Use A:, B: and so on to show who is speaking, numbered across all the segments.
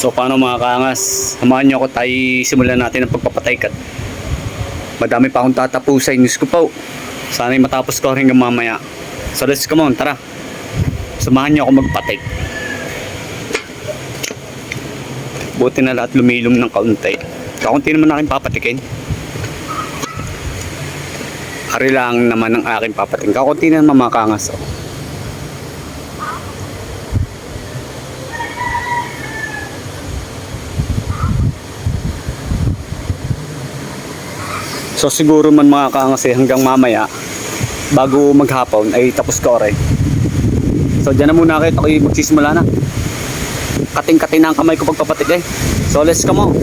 A: So paano mga kaangas, samahan nyo ako, tayo simulan natin ang pagpapatay kat. Madami pa akong tatapusin, news ko po. Sana'y matapos ko hanggang mamaya. So let's come on, tara. Samahan nyo ako magpatay. Buti na lahat lumilom ng kaunti. Kaunti naman aking papatikin. Ari lang naman ang aking papatikin. Kaunti na naman mga kaangas. Oh. So siguro man mga kaangas hanggang mamaya bago maghapon ay tapos ko rin. So dyan na muna kayo, ako'y magsisimula na. Kating-kating na ang kamay ko pagpapatik eh. So let's come on.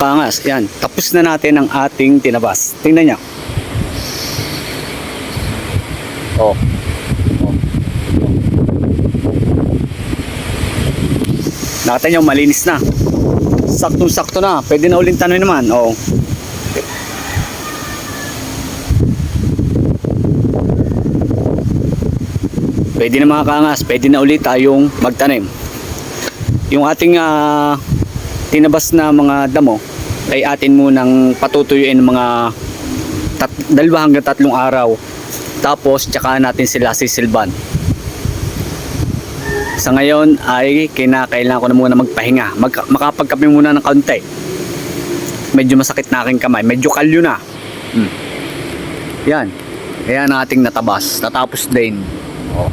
A: Pangas, yan. Tapos na natin ang ating tinabas. Tingnan nyo. Oh. Oh. Nakita nyo, malinis na. Saktong-sakto na. Pwede na ulit tanong naman. Oh. Pwede na mga kaangas. Pwede na ulit tayong magtanim. Yung ating tinabas na mga damo ay atin munang patutuyuin mga 2 hanggang 3 araw, tapos tsaka natin sila sisilban. Sa ngayon ay kinakailangan ko na muna magpahinga, makapagkape muna ng kaunti. Medyo masakit na aking kamay, medyo kalyo na. Yan ang ating natabas, natapos din. Oh.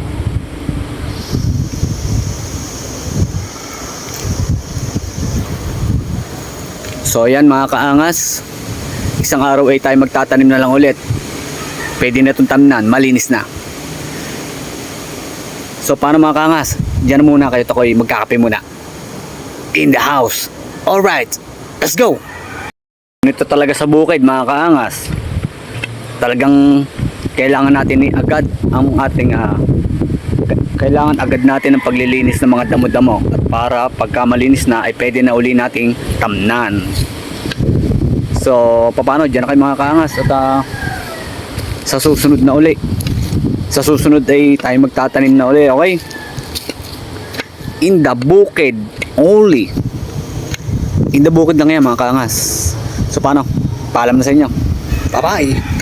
A: So ayan mga kaangas, isang araw ay tayo magtatanim na lang ulit. Pwede na itong tamnan, malinis na. So paano mga kaangas, dyan muna kayo, ako'y magkakape muna. In the house. Alright, let's go. Ito talaga sa bukid mga kaangas, talagang kailangan natin agad ang ating kailangan agad natin ang paglilinis ng mga damo-damo, at para pagka malinis na ay pwede na uli nating tamnan. So paano, dyan na kayo mga kaangas, at sa susunod na uli, sa susunod ay tayo magtatanim na uli, okay? In the bukid only. In the bukid lang yan mga kaangas. So paano, paalam na sa inyo, bye bye.